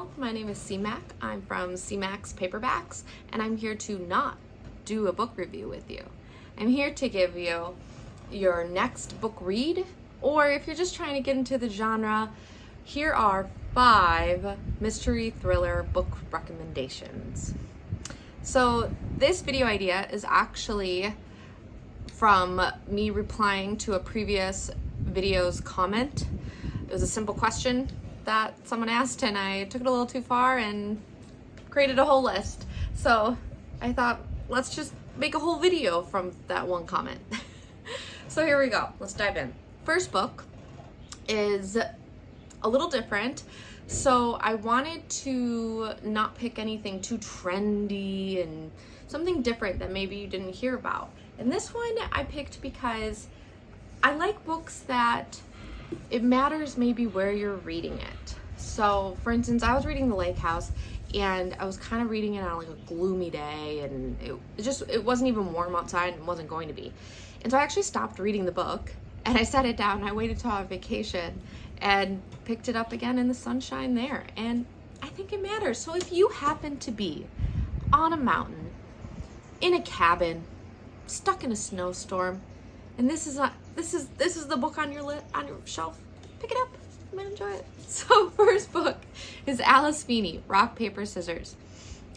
Hello, my name is CMAC. I'm from CMAC's Paperbacks, and I'm here to not do a book review with you. I'm here to give you your next book read, or if you're just trying to get into the genre, here are 5 mystery thriller book recommendations. So this video idea is actually from me replying to a previous video's comment. It was a simple question that someone asked, and I took it a little too far and created a whole list. So I thought, let's just make a whole video from that one comment. So here we go, let's dive in. First book is a little different. So I wanted to not pick anything too trendy and something different that maybe you didn't hear about. And this one I picked because I like books that it matters maybe where you're reading it. So for instance, I was reading The Lake House and I was kind of reading it on like a gloomy day, and it wasn't even warm outside and wasn't going to be. And so I actually stopped reading the book and I set it down and I waited till our vacation and picked it up again in the sunshine there. And I think it matters. So if you happen to be on a mountain, in a cabin, stuck in a snowstorm, and this is the book on your shelf, pick it up. You might enjoy it. So first book is Alice Feeny, Rock, Paper, Scissors.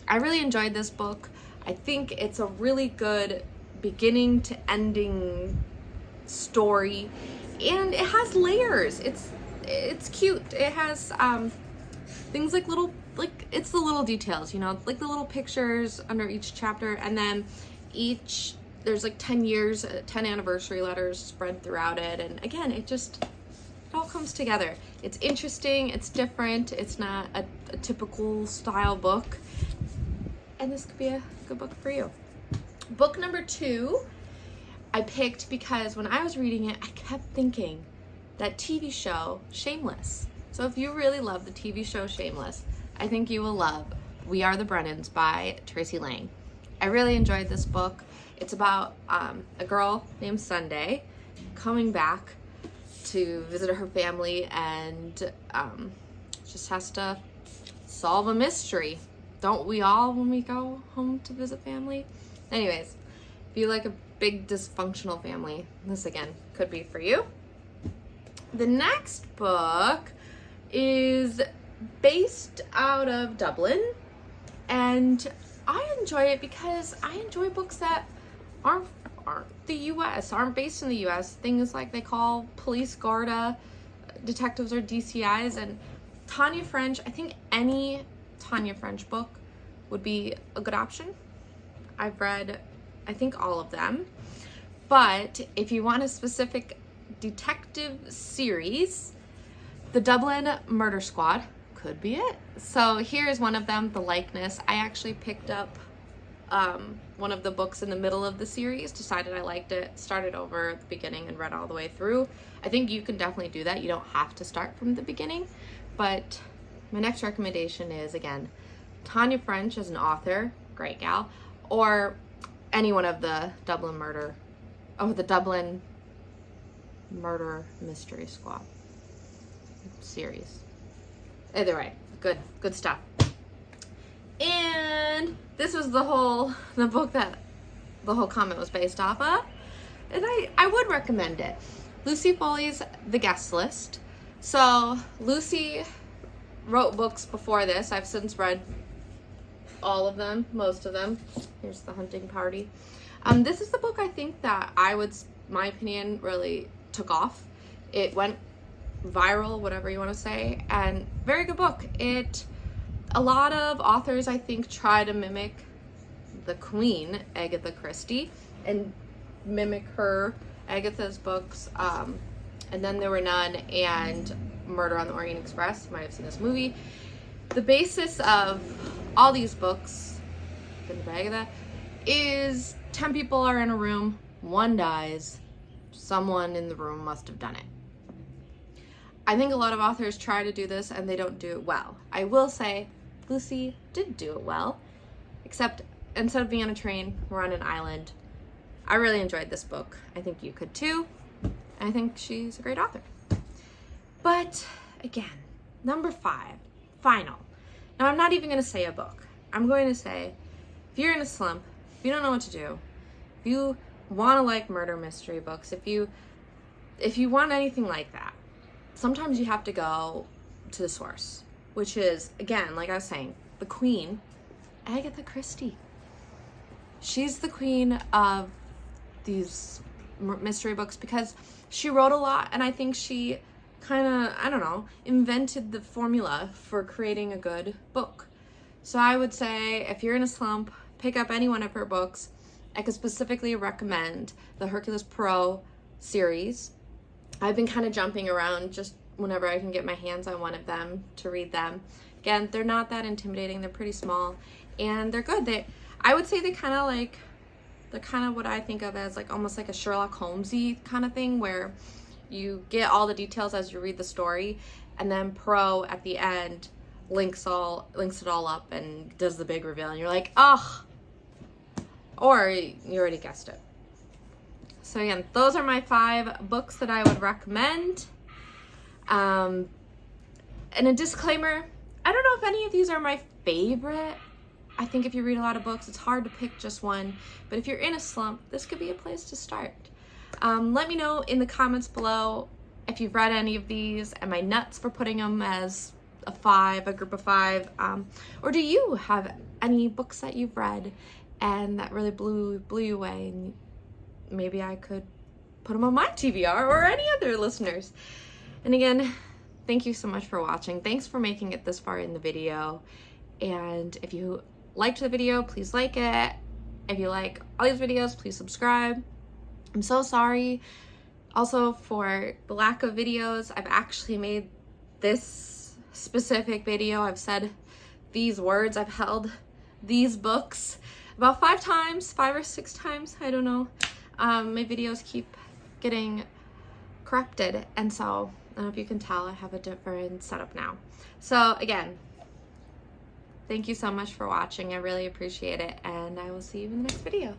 I really enjoyed this book. I think it's a really good beginning to ending story, and it has layers. It's cute. It has things like it's the little details, you know, like the little pictures under each chapter, and then there's like 10 years, 10 anniversary letters spread throughout it. And again, it all comes together. It's interesting, it's different, it's not a typical style book. And this could be a good book for you. Book number 2, I picked because when I was reading it, I kept thinking that TV show, Shameless. So if you really love the TV show Shameless, I think you will love We Are the Brennans by Tracy. I really enjoyed this book. It's about a girl named Sunday coming back to visit her family, and just has to solve a mystery. Don't we all when we go home to visit family? Anyways, if you like a big dysfunctional family, this again could be for you. The next book is based out of Dublin, and I enjoy it because I enjoy books that aren't the US, aren't based in the US. Things like they call police Garda detectives or DCIs, and Tanya French. I think any Tanya French book would be a good option. I've read, I think, all of them. But if you want a specific detective series, the Dublin Murder Squad could be it. So here's one of them, The Likeness. I actually picked up one of the books in the middle of the series, decided I liked it, started over at the beginning and read all the way through. I think you can definitely do that. You don't have to start from the beginning. But my next recommendation is, again, Tanya French as an author, great gal, or any one of the Dublin Murder Mystery Squad series. Either way, good stuff. And this was the book that the whole comment was based off of, and I would recommend it. Lucy Foley's The Guest List. So Lucy wrote books before this. I've since read all of them, most of them. Here's The Hunting Party. This is the book I think that my opinion, really took off. It went viral, whatever you want to say, and very good book. A lot of authors, I think, try to mimic the Queen, Agatha Christie, and mimic Agatha's books, and Then There Were None and Murder on the Orient Express. You might have seen this movie. The basis of all these books, Agatha, is 10 people are in a room, one dies, someone in the room must have done it. I think a lot of authors try to do this and they don't do it well. I will say Lucy did do it well, except instead of being on a train, we're on an island. I really enjoyed this book. I think you could too. I think she's a great author. But again, number 5, final. Now, I'm not even going to say a book. I'm going to say, if you're in a slump, if you don't know what to do, if you want to like murder mystery books, if you want anything like that, sometimes you have to go to the source, which is, again, like I was saying, the queen, Agatha Christie. She's the queen of these mystery books because she wrote a lot, and I think she kind of, I don't know, invented the formula for creating a good book. So I would say if you're in a slump, pick up any one of her books. I could specifically recommend the Hercules Pro Series. I've been kind of jumping around just whenever I can get my hands on one of them to read them. Again, they're not that intimidating. They're pretty small and they're good. I would say they're kind of what I think of as like almost like a Sherlock Holmes-y kind of thing, where you get all the details as you read the story, and then Pro at the end links it all up and does the big reveal, and you're like, oh, or you already guessed it. So again, those are my 5 books that I would recommend. And a disclaimer, I don't know if any of these are my favorite. I think if you read a lot of books, it's hard to pick just one, but if you're in a slump, this could be a place to start. Let me know in the comments below if you've read any of these. Am I nuts for putting them as a group of 5? Or do you have any books that you've read and that really blew you away, and maybe I could put them on my TBR, or any other listeners? And again, thank you so much for watching. Thanks for making it this far in the video. And if you liked the video, please like it. If you like all these videos, please subscribe. I'm so sorry also for the lack of videos. I've actually made this specific video. I've said these words. I've held these books about 5 times, 5 or 6 times. I don't know. My videos keep getting corrupted. And so I don't know if you can tell, I have a different setup now. So again, thank you so much for watching. I really appreciate it. And I will see you in the next video.